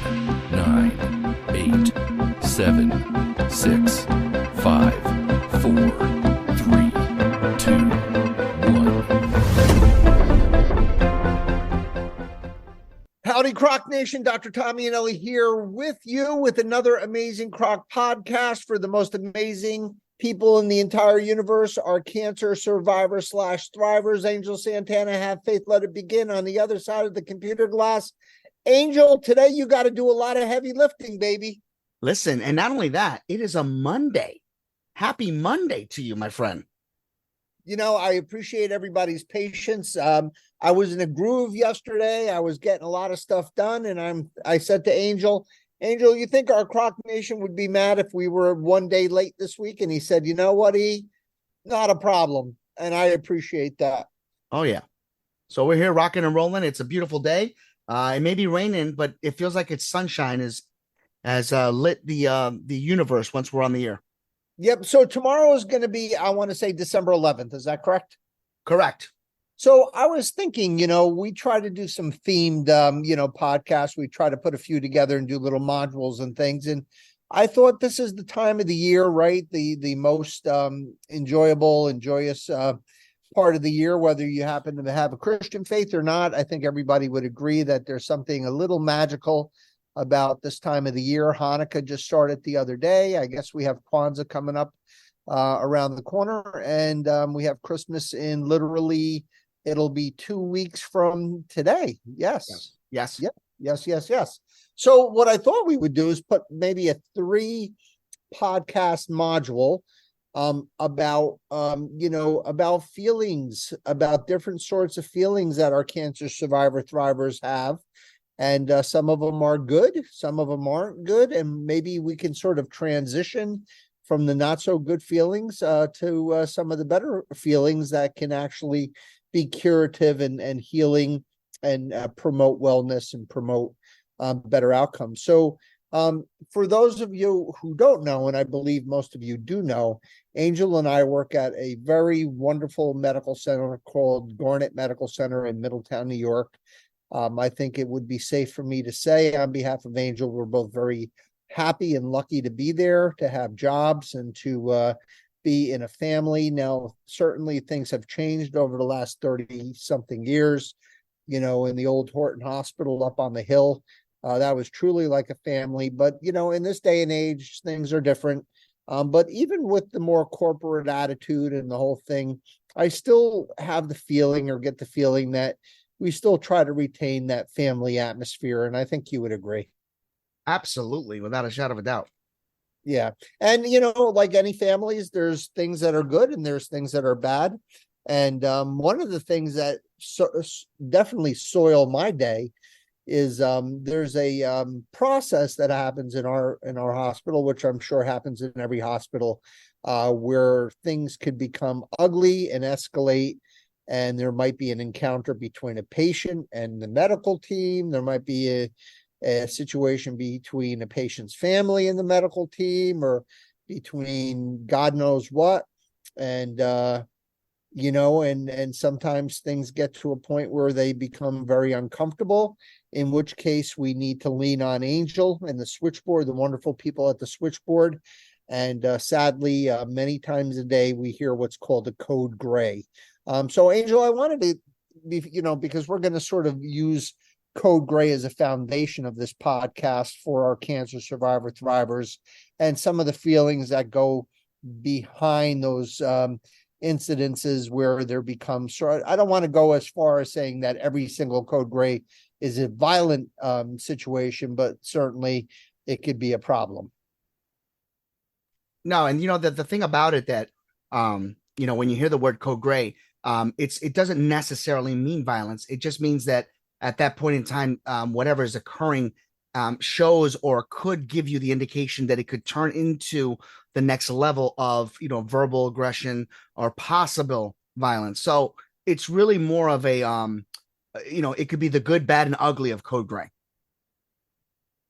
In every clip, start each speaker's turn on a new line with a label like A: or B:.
A: 9, 8, 7, 6, 5, 4, 3, 2, 1.
B: Howdy, CROC Nation. Dr. Tommy and Ellie here with you with another amazing CROC podcast for the most amazing people in the entire universe, our cancer survivors / thrivers. Angel Santana, have faith, let it begin. On the other side of the computer glass, Angel, today you got to do a lot of heavy lifting, baby.
C: Listen, and not only that, it is a Monday. Happy Monday to you, my friend.
B: You know, I appreciate everybody's patience. I was in a groove yesterday. I was getting a lot of stuff done, and I said to Angel, you think our CROC Nation would be mad if we were one day late this week? And he said, you know what, not a problem. And I appreciate that.
C: Oh, yeah. So we're here rocking and rolling. It's a beautiful day. It may be raining, but it feels like it's sunshine has lit the universe once we're on the air.
B: Yep. So tomorrow is going to be, I want to say December 11th. Is that correct?
C: Correct.
B: So I was thinking, we try to do some themed, podcasts. We try to put a few together and do little modules and things. And I thought this is the time of the year, right? The most enjoyable and joyous part of the year, whether you happen to have a Christian faith or not. I think everybody would agree that there's something a little magical about this time of the year. Hanukkah just started the other day. I guess we have Kwanzaa coming up around the corner, and we have Christmas in literally, it'll be 2 weeks from today. Yes. Yep. Yes. So what I thought we would do is put maybe a 3 podcast module about feelings, about different sorts of feelings that our cancer survivor thrivers have. And some of them are good, some of them aren't good. And maybe we can sort of transition from the not so good feelings to some of the better feelings that can actually be curative and healing and promote wellness and promote better outcomes. So for those of you who don't know, and I believe most of you do know, Angel and I work at a very wonderful medical center called Garnet Medical Center in Middletown, New York. I think it would be safe for me to say on behalf of Angel, we're both very happy and lucky to be there, to have jobs and to be in a family. Now, certainly things have changed over the last 30 something years. In the old Horton Hospital up on the hill, that was truly like a family. But, in this day and age, things are different. But even with the more corporate attitude and the whole thing, I still have the feeling or get the feeling that we still try to retain that family atmosphere. And I think you would agree.
C: Absolutely. Without a shadow of a doubt.
B: Yeah. And, like any families, there's things that are good and there's things that are bad. And one of the things that definitely soil my day is there's a process that happens in our hospital, which I'm sure happens in every hospital, where things could become ugly and escalate. And there might be an encounter between a patient and the medical team. There might be a situation between a patient's family and the medical team, or between God knows what. And, and sometimes things get to a point where they become very uncomfortable, in which case we need to lean on Angel and the switchboard, the wonderful people at the switchboard. And sadly, many times a day, we hear what's called a code gray. So Angel, I wanted to be, because we're going to sort of use code gray as a foundation of this podcast for our cancer survivor thrivers and some of the feelings that go behind those incidences where there becomes, I don't want to go as far as saying that every single code gray is a violent situation, but certainly it could be a problem.
C: No, and the thing about it that when you hear the word code gray, it doesn't necessarily mean violence. It just means that at that point in time, whatever is occurring shows or could give you the indication that it could turn into the next level of verbal aggression or possible violence. So it's really more of a it could be the good, bad, and ugly of code gray.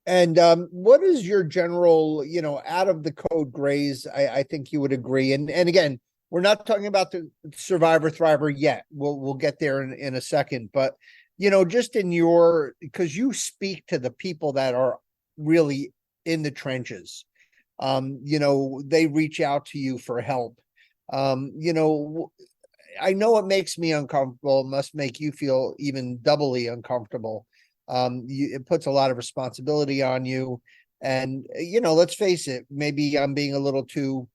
B: And what is your general, out of the code grays? I think you would agree. And again, we're not talking about the survivor thriver yet. We'll get there in a second. But just because you speak to the people that are really in the trenches. They reach out to you for help. I know it makes me uncomfortable. It must make you feel even doubly uncomfortable. It puts a lot of responsibility on you. And, let's face it, maybe I'm being a little too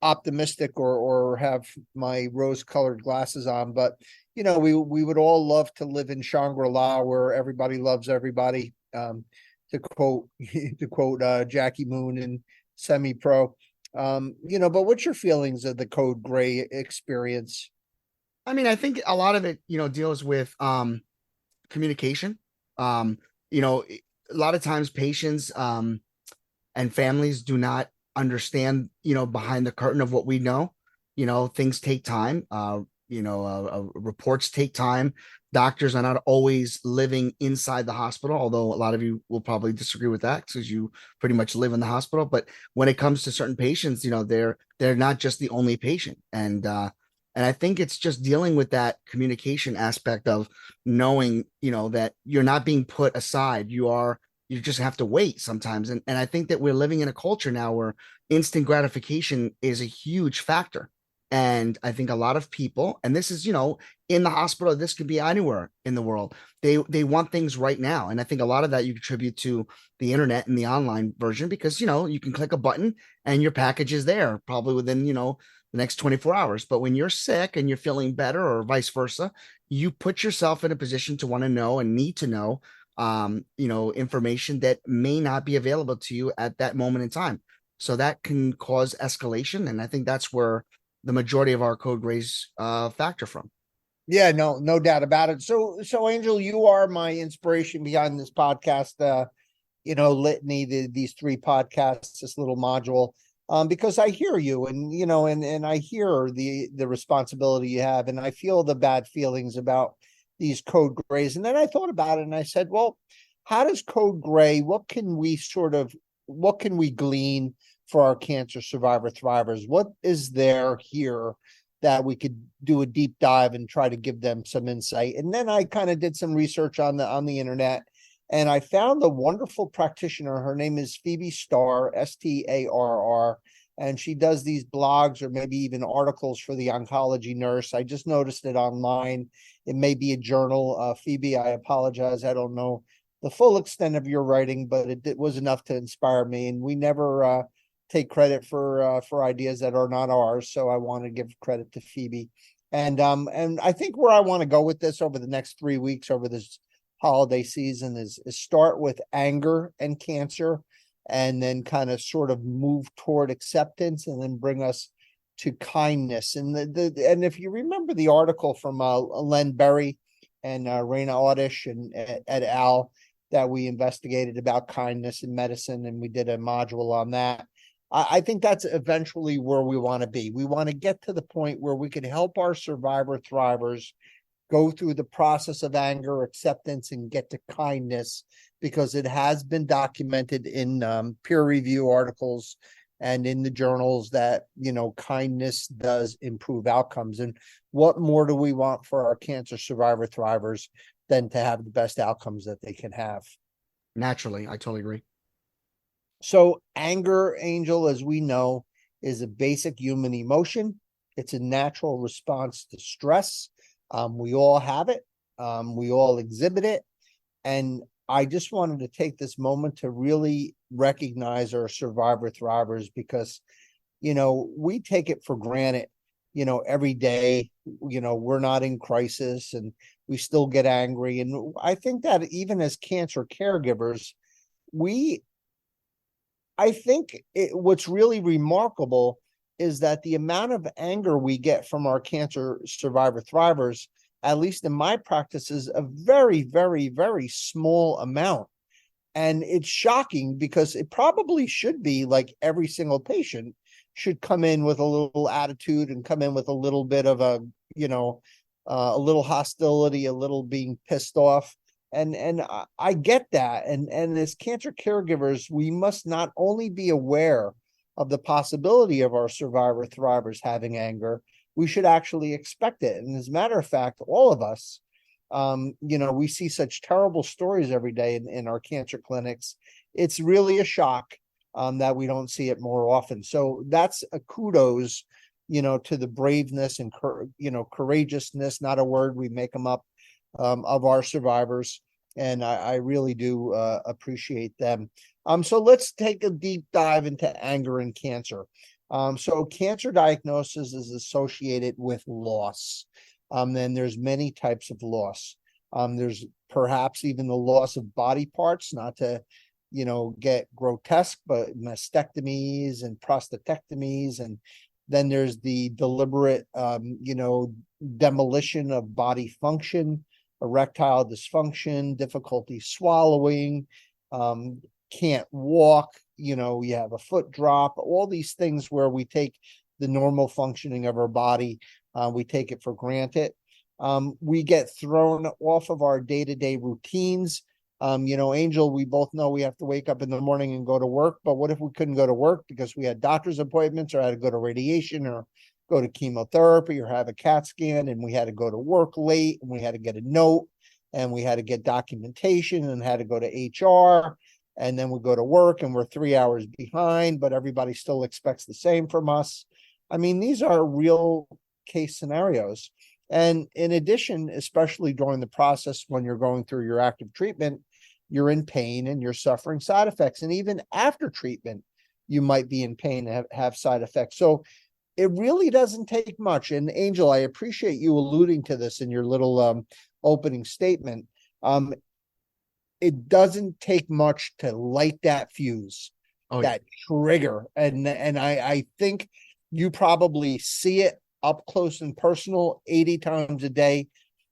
B: optimistic or have my rose-colored glasses on, but, we would all love to live in Shangri-La where everybody loves everybody. To quote Jackie Moon in Semi-Pro. But what's your feelings of the Code Gray experience?
C: I mean, I think a lot of it, deals with communication. A lot of times patients and families do not understand, behind the curtain of what we know. Things take time. Reports take time. Doctors are not always living inside the hospital, although a lot of you will probably disagree with that because you pretty much live in the hospital. But when it comes to certain patients, they're not just the only patient. And I think it's just dealing with that communication aspect of knowing, that you're not being put aside. You just have to wait sometimes. And I think that we're living in a culture now where instant gratification is a huge factor. And I think a lot of people, and this is, in the hospital, this could be anywhere in the world. They want things right now. And I think a lot of that you contribute to the internet and the online version because, you can click a button and your package is there probably within, the next 24 hours. But when you're sick and you're feeling better or vice versa, you put yourself in a position to want to know and need to know, information that may not be available to you at that moment in time. So that can cause escalation. And I think that's where the majority of our code grays factor from.
B: Yeah, no doubt about it. So Angel, you are my inspiration behind this podcast, litany, these 3 podcasts, this little module, because I hear you and, and I hear the responsibility you have, and I feel the bad feelings about these code grays. And then I thought about it and I said, well, how does code gray, what can we glean for our cancer survivor thrivers? What is there here that we could do a deep dive and try to give them some insight? And then I kind of did some research on the internet, and I found a wonderful practitioner. Her name is Phoebe Starr, Starr, and she does these blogs or maybe even articles for the Oncology Nurse. I just noticed it online. It may be a journal. Phoebe, I apologize. I don't know the full extent of your writing, but it was enough to inspire me. And we never take credit for ideas that are not ours. So I want to give credit to Phoebe. And I think where I want to go with this over the next 3 weeks over this holiday season is start with anger and cancer, and then kind of sort of move toward acceptance, and then bring us to kindness. And and if you remember the article from Len Berry and Raina Audish and et al. That we investigated about kindness in medicine, and we did a module on that. I think that's eventually where we want to be. We want to get to the point where we can help our survivor thrivers go through the process of anger, acceptance, and get to kindness, because it has been documented in peer review articles and in the journals that, kindness does improve outcomes. And what more do we want for our cancer survivor thrivers than to have the best outcomes that they can have?
C: Naturally, I totally agree.
B: So anger, Angel, as we know, is a basic human emotion. It's a natural response to stress. We all have it. We all exhibit it. And I just wanted to take this moment to really recognize our survivor thrivers, because, we take it for granted, every day, we're not in crisis and we still get angry. And I think that even as cancer caregivers, what's really remarkable is that the amount of anger we get from our cancer survivor thrivers, at least in my practice, is a very, very, very small amount. And it's shocking, because it probably should be like every single patient should come in with a little attitude and come in with a little bit of a little hostility, a little being pissed off. And I get that. And as cancer caregivers, we must not only be aware of the possibility of our survivor thrivers having anger, we should actually expect it. And as a matter of fact, all of us, We see such terrible stories every day in our cancer clinics. It's really a shock that we don't see it more often. So that's a kudos, to the braveness and courageousness, not a word, we make them up, of our survivors. And I really do appreciate them. So let's take a deep dive into anger and cancer. So cancer diagnosis is associated with loss. Then there's many types of loss. There's perhaps even the loss of body parts, not to, get grotesque, but mastectomies and prostatectomies. And then there's the deliberate, demolition of body function, erectile dysfunction, difficulty swallowing, can't walk, you have a foot drop, all these things where we take the normal functioning of our body, we take it for granted. We get thrown off of our day-to-day routines. Angel, we both know we have to wake up in the morning and go to work, but what if we couldn't go to work because we had doctor's appointments or had to go to radiation or go to chemotherapy or have a CAT scan, and we had to go to work late and we had to get a note and we had to get documentation and had to go to HR, and then we go to work and we're 3 hours behind, but everybody still expects the same from us. I mean, these are real case scenarios. And in addition, especially during the process when you're going through your active treatment, you're in pain and you're suffering side effects. And even after treatment, you might be in pain and have side effects. So it really doesn't take much. And Angel, I appreciate you alluding to this in your little opening statement. It doesn't take much to light that fuse, that trigger. And I think you probably see it up close and personal 80 times a day.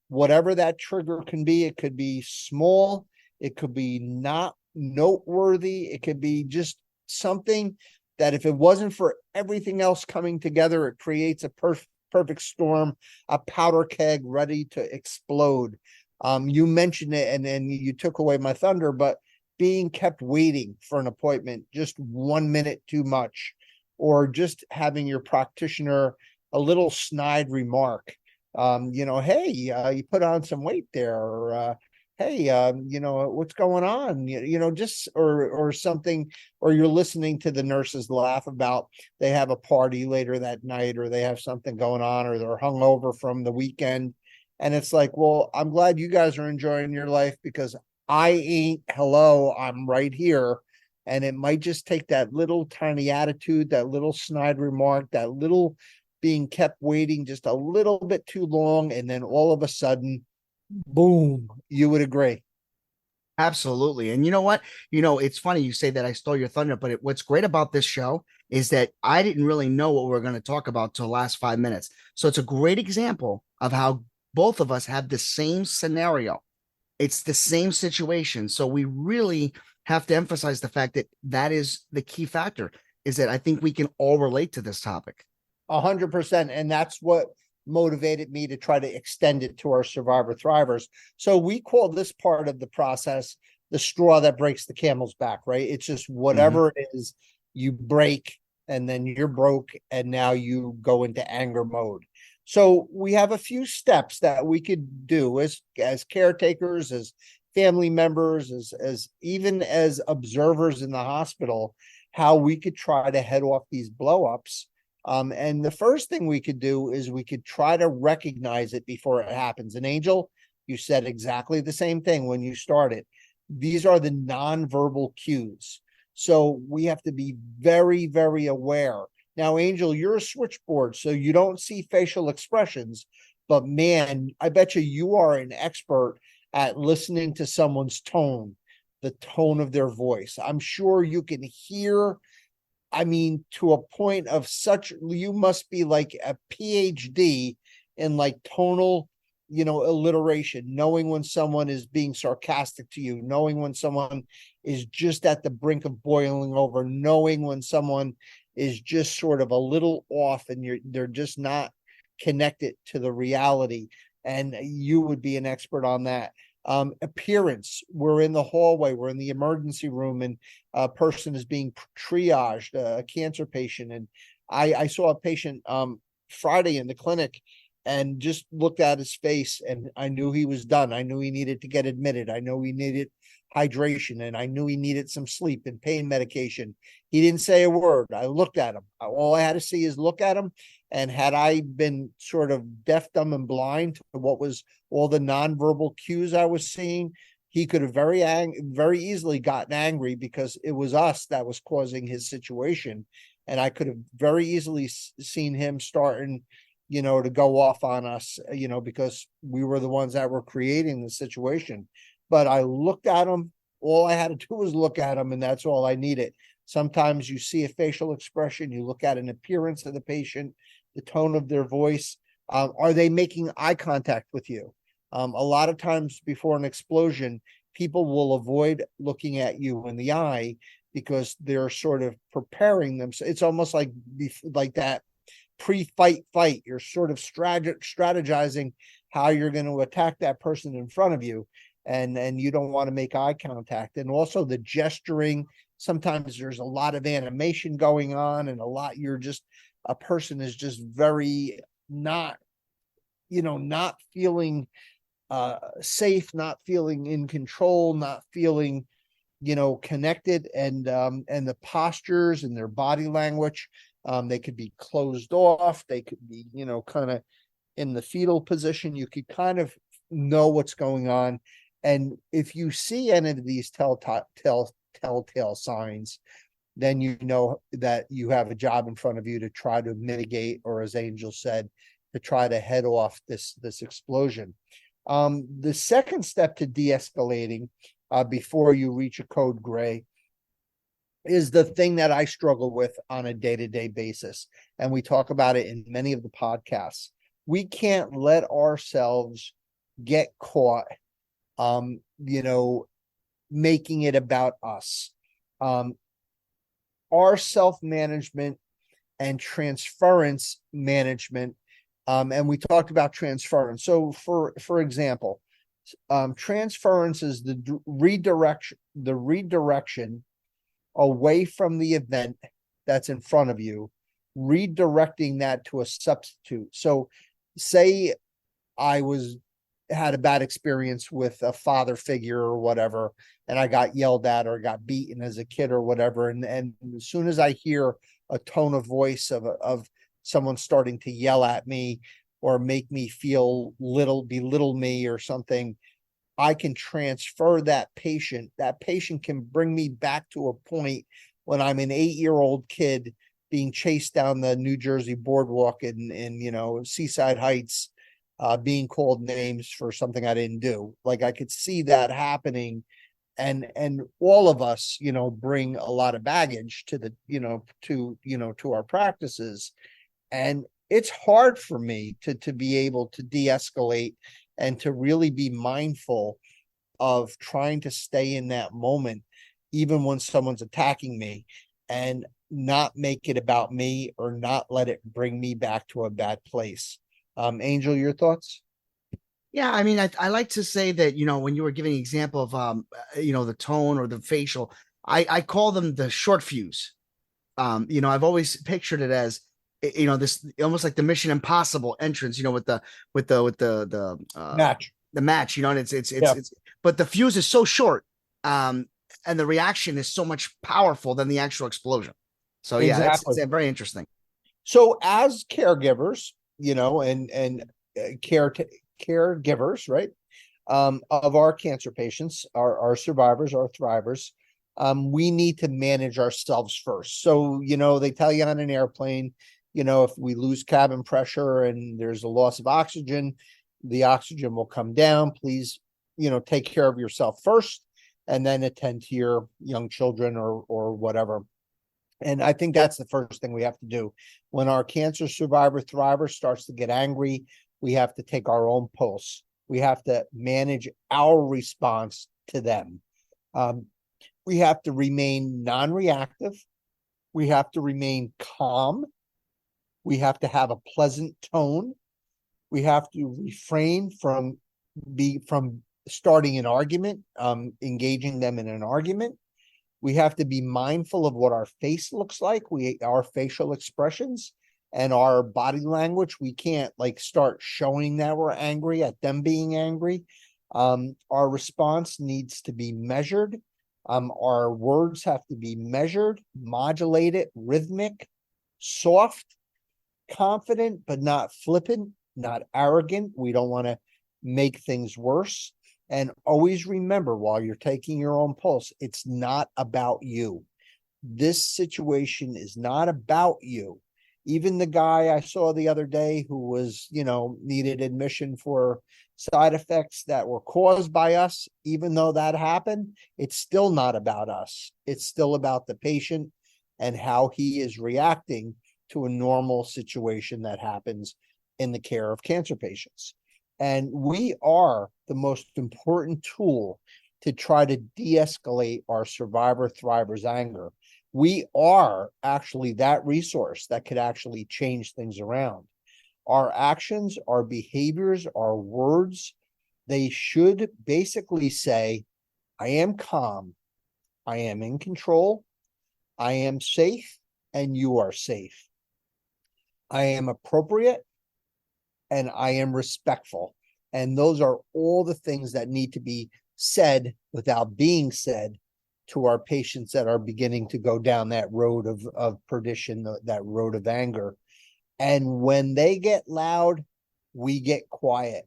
B: Whatever that trigger can be, it could be small, it could be not noteworthy, it could be just something that if it wasn't for everything else coming together, it creates a perfect storm, a powder keg ready to explode. You mentioned it and then you took away my thunder, but being kept waiting for an appointment just 1 minute too much, or just having your practitioner a little snide remark, hey, you put on some weight there, or hey, what's going on? Just or something, or you're listening to the nurses laugh about they have a party later that night, or they have something going on, or they're hungover from the weekend. And it's like, well, I'm glad you guys are enjoying your life because I ain't. Hello, I'm right here. And it might just take that little tiny attitude, that little snide remark, that little being kept waiting just a little bit too long, and then all of a sudden, boom, you would agree.
C: Absolutely. And you know what? It's funny you say that I stole your thunder, but what's great about this show is that I didn't really know what we were going to talk about till the last 5 minutes. So it's a great example of how both of us have the same scenario. It's the same situation. So we really have to emphasize the fact that that is the key factor, is that I think we can all relate to this topic.
B: 100%. And that's what motivated me to try to extend it to our survivor thrivers. So we call this part of the process the straw that breaks the camel's back, right? It's just whatever it is, you break and then you're broke and now you go into anger mode. So we have a few steps that we could do as caretakers, as family members, as even as observers in the hospital, how we could try to head off these blow-ups. And the first thing we could do is we could try to recognize it before it happens. And Angel, you said exactly the same thing when you started. These are the nonverbal cues. So we have to be very, very aware. Now, Angel, you're a switchboard, so you don't see facial expressions, but man, I bet you are an expert at listening to someone's tone, the tone of their voice. I'm sure you can hear, to a point of such, you must be like a PhD in like tonal, alliteration, knowing when someone is being sarcastic to you, knowing when someone is just at the brink of boiling over, knowing when someone is just sort of a little off and they're just not connected to the reality. And you would be an expert on that. Appearance, we're in the hallway, we're in the emergency room, and a person is being triaged, a cancer patient. And I saw a patient Friday in the clinic, and just looked at his face, and I knew he was done. I knew he needed to get admitted. I know he needed hydration, and I knew he needed some sleep and pain medication. He didn't say a word. I looked at him. All I had to see is look at him. And had I been sort of deaf, dumb, and blind to what was all the nonverbal cues I was seeing, he could have very easily gotten angry because it was us that was causing his situation. And I could have very easily seen him starting, to go off on us, because we were the ones that were creating the situation. But I looked at him. All I had to do was look at him, and that's all I needed. Sometimes you see a facial expression, you look at an appearance of the patient, the tone of their voice. Are they making eye contact with you? A lot of times before an explosion, people will avoid looking at you in the eye because they're sort of preparing them. So it's almost like that pre-fight fight. You're sort of strategizing how you're going to attack that person in front of you. And you don't want to make eye contact. And also the gesturing. Sometimes there's a lot of animation going on, and a person is just very not feeling safe, not feeling in control, not feeling, connected. And the postures and their body language, they could be closed off. They could be, kind of in the fetal position. You could kind of know what's going on. And if you see any of these telltale signs, then you know that you have a job in front of you to try to mitigate, or as Angel said, to try to head off this explosion. The second step to de-escalating before you reach a code gray is the thing that I struggle with on a day-to-day basis. And we talk about it in many of the podcasts. We can't let ourselves get caught making it about us. Our self-management and transference management, and we talked about transference. So for example, transference is the redirection away from the event that's in front of you, redirecting that to a substitute. So say I had a bad experience with a father figure or whatever, and I got yelled at or got beaten as a kid or whatever. And as soon as I hear a tone of voice of someone starting to yell at me or make me feel belittle me or something, I can transfer that patient. That patient can bring me back to a point when I'm an 8-year-old kid being chased down the New Jersey boardwalk in Seaside Heights, being called names for something I didn't do. Like I could see that happening, and all of us, bring a lot of baggage to to our practices, and it's hard for me to be able to de-escalate and to really be mindful of trying to stay in that moment, even when someone's attacking me, and not make it about me or not let it bring me back to a bad place. Angel, your thoughts?
C: Yeah, I mean, I like to say that, when you were giving an example of, the tone or the facial, I call them the short fuse. I've always pictured it as, this almost like the Mission Impossible entrance, with the
B: Match.
C: the match, and it's
B: Yeah.
C: but the fuse is so short, and the reaction is so much powerful than the actual explosion. So yeah,
B: Exactly.
C: it's very interesting.
B: So as caregivers, and caregivers, right, of our cancer patients, our survivors, our thrivers, we need to manage ourselves first. So, they tell you on an airplane, if we lose cabin pressure and there's a loss of oxygen, the oxygen will come down. Please, take care of yourself first, and then attend to your young children or whatever. And I think that's the first thing we have to do. When our cancer survivor thriver starts to get angry, we have to take our own pulse. We have to manage our response to them. We have to remain non-reactive. We have to remain calm. We have to have a pleasant tone. We have to refrain from starting an argument, engaging them in an argument. We have to be mindful of what our face looks like, our facial expressions. and our body language. We can't like start showing that we're angry at them being angry. Our response needs to be measured. Our words have to be measured, modulated, rhythmic, soft, confident, but not flippant, not arrogant. We don't want to make things worse. And always remember, while you're taking your own pulse, it's not about you. This situation is not about you. Even the guy I saw the other day who was, needed admission for side effects that were caused by us, even though that happened, it's still not about us. It's still about the patient and how he is reacting to a normal situation that happens in the care of cancer patients. And we are the most important tool to try to de-escalate our survivor thrivers' anger. We are actually that resource that could actually change things around. Our actions, our behaviors, our words, they should basically say, I am calm, I am in control, I am safe, and you are safe. I am appropriate, and I am respectful. And those are all the things that need to be said without being said to our patients that are beginning to go down that road of perdition, that road of anger. And when they get loud, we get quiet.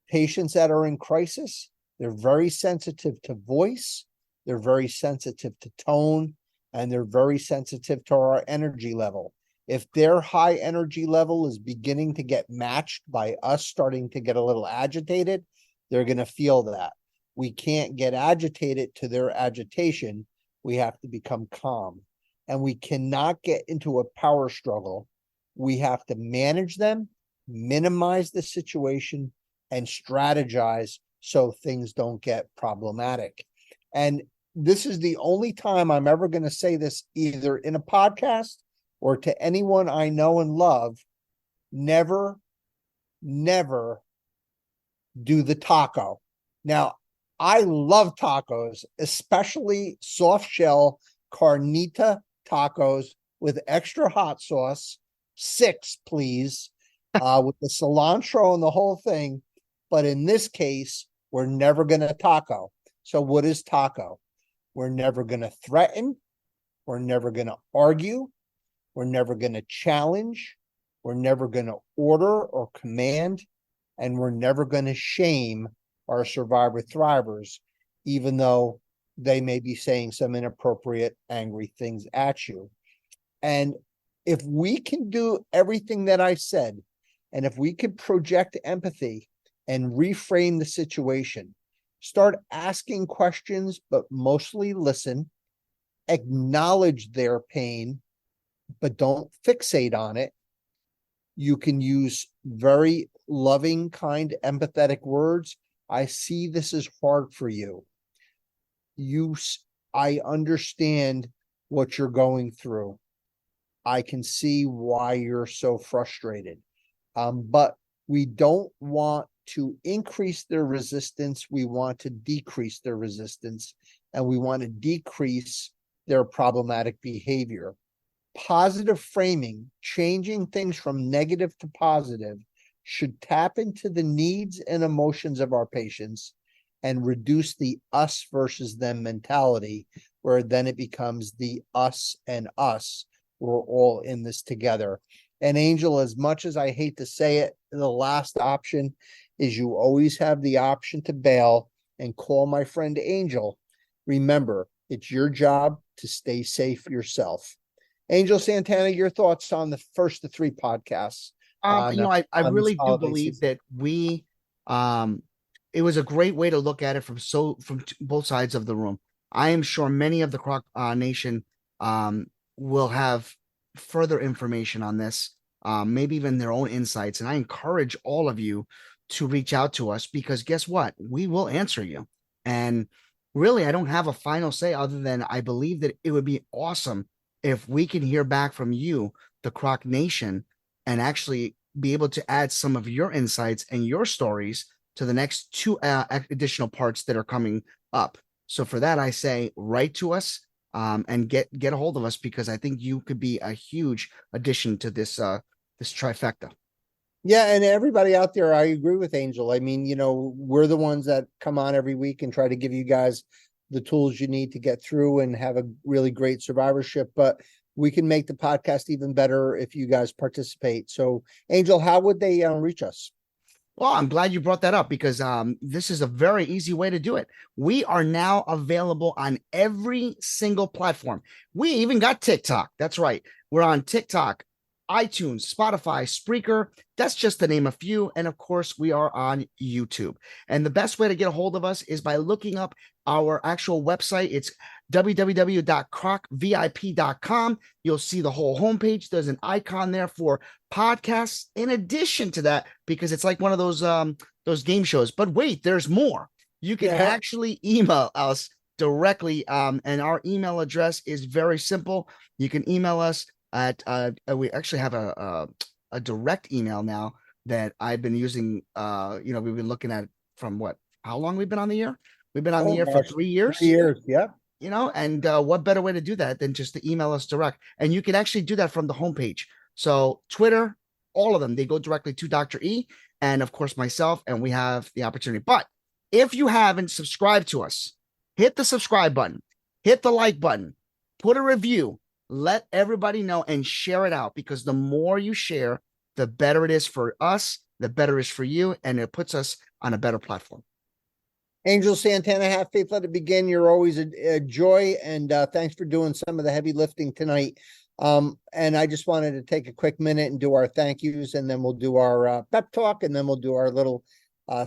B: Patients that are in crisis, they're very sensitive to voice, they're very sensitive to tone, and they're very sensitive to our energy level. If their high energy level is beginning to get matched by us starting to get a little agitated, they're going to feel that. We can't get agitated to their agitation. We have to become calm. And we cannot get into a power struggle. We have to manage them, minimize the situation, and strategize so things don't get problematic. And this is the only time I'm ever going to say this, either in a podcast or to anyone I know and love. Never, never do the taco. Now, I love tacos, especially soft shell carnita tacos with extra hot sauce, 6, please, with the cilantro and the whole thing. But in this case, we're never going to taco. So what is taco? We're never going to threaten. We're never going to argue. We're never going to challenge. We're never going to order or command. And we're never going to shame our survivor thrivers, even though they may be saying some inappropriate, angry things at you. And if we can do everything that I said, and if we can project empathy and reframe the situation, start asking questions, but mostly listen, acknowledge their pain, but don't fixate on it. You can use very loving, kind, empathetic words. I see this is hard for you. I understand what you're going through. I can see why you're so frustrated. But we don't want to increase their resistance. We want to decrease their resistance, and we want to decrease their problematic behavior. Positive framing, changing things from negative to positive, should tap into the needs and emotions of our patients and reduce the us versus them mentality, where then it becomes the us and us. We're all in this together. And Angel, as much as I hate to say it, the last option is you always have the option to bail and call my friend Angel. Remember, it's your job to stay safe yourself. Angel Santana, your thoughts on the first of 3 podcasts?
C: I really do believe that it was a great way to look at it from both sides of the room. I am sure many of the CROC Nation will have further information on this, maybe even their own insights. And I encourage all of you to reach out to us, because guess what? We will answer you. And really, I don't have a final say other than I believe that it would be awesome if we can hear back from you, the CROC Nation, and actually be able to add some of your insights and your stories to the next 2 additional parts that are coming up. So for that, I say, write to us. and get a hold of us, because I think you could be a huge addition to this trifecta.
B: Yeah, and everybody out there, I agree with Angel. I mean, we're the ones that come on every week and try to give you guys the tools you need to get through and have a really great survivorship, but we can make the podcast even better if you guys participate. So, Angel, how would they reach us?
C: Well, I'm glad you brought that up, because this is a very easy way to do it. We are now available on every single platform. We even got TikTok. That's right. We're on TikTok, iTunes, Spotify, Spreaker. That's just to name a few. And of course, we are on YouTube. And the best way to get a hold of us is by looking up our actual website. It's www.crocvip.com. You'll see the whole homepage. There's an icon there for podcasts. In addition to that, because it's like one of those game shows. But wait, there's more. You can actually email us directly, and our email address is very simple. You can email us at we actually have a direct email now that I've been using. We've been looking at from how long we've been on the air? We've been on the air for 3 years.
B: 3 years, yeah.
C: And what better way to do that than just to email us direct? And you can actually do that from the homepage. So Twitter, all of them, they go directly to Dr. E and of course myself, and we have the opportunity. But if you haven't subscribed to us, hit the subscribe button, hit the like button, put a review, let everybody know, and share it out, because the more you share, the better it is for us, the better it is for you, and it puts us on a better platform.
B: Angel Santana, have faith, let it begin. You're always a joy, and thanks for doing some of the heavy lifting tonight. And I just wanted to take a quick minute and do our thank yous, and then we'll do our pep talk, and then we'll do our little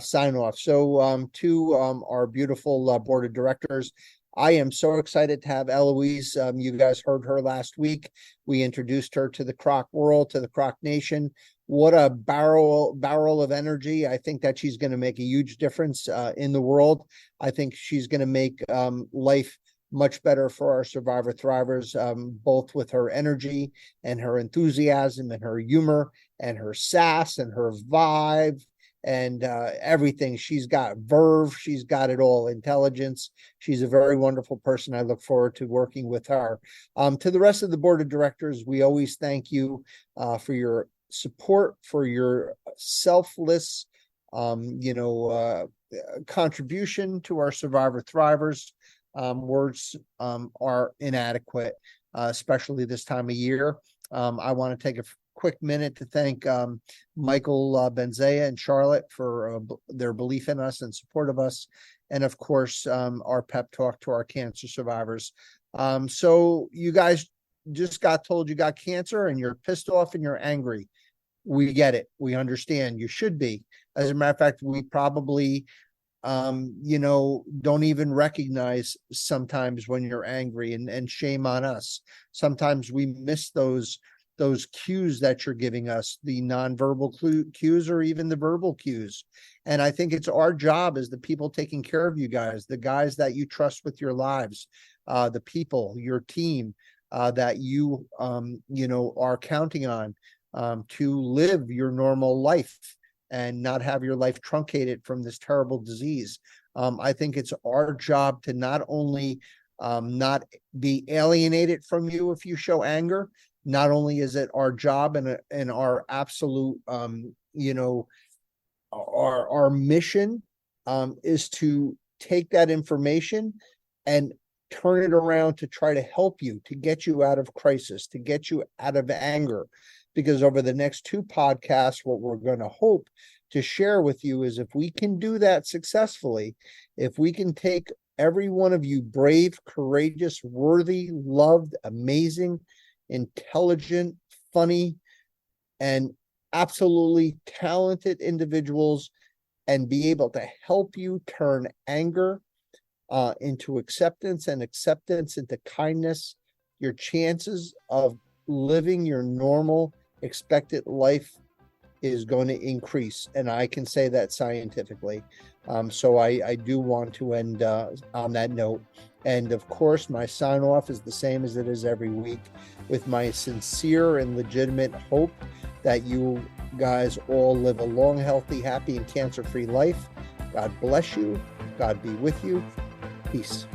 B: sign off. So to our beautiful board of directors, I am so excited to have Eloise. You guys heard her last week. We introduced her to the CROC world, to the CROC nation. What a barrel of energy. I think that she's going to make a huge difference in the world. I think she's going to make life much better for our survivor thrivers, both with her energy and her enthusiasm and her humor and her sass and her vibe and everything. She's got verve. She's got it all. Intelligence. She's a very wonderful person. I look forward to working with her. To the rest of the board of directors, we always thank you for your support, for your selfless contribution to our survivor thrivers. Words are inadequate, especially this time of year. I want to take a quick minute to thank Michael Benzea and Charlotte for their belief in us and support of us, and of course our pep talk to our cancer survivors. So you guys just got told you got cancer and you're pissed off and you're angry. We get it. We understand. You should be. As a matter of fact, we probably don't even recognize sometimes when you're angry, and shame on us. Sometimes we miss those cues that you're giving us, the nonverbal cues or even the verbal cues. And I think it's our job as the people taking care of you guys, the guys that you trust with your lives, the people, your team, that you are counting on to live your normal life and not have your life truncated from this terrible disease. I think it's our job to not only not be alienated from you if you show anger. Not only is it our job and our absolute, our mission is to take that information and turn it around to try to help you, to get you out of crisis, to get you out of anger. Because over the next 2 podcasts, what we're going to hope to share with you is if we can do that successfully, if we can take every one of you brave, courageous, worthy, loved, amazing, intelligent, funny, and absolutely talented individuals and be able to help you turn anger into acceptance and acceptance into kindness, your chances of living your normal expected life is going to increase. And I can say that scientifically. So I do want to end on that note. And of course, my sign off is the same as it is every week, with my sincere and legitimate hope that you guys all live a long, healthy, happy, and cancer-free life. God bless you. God be with you. Peace.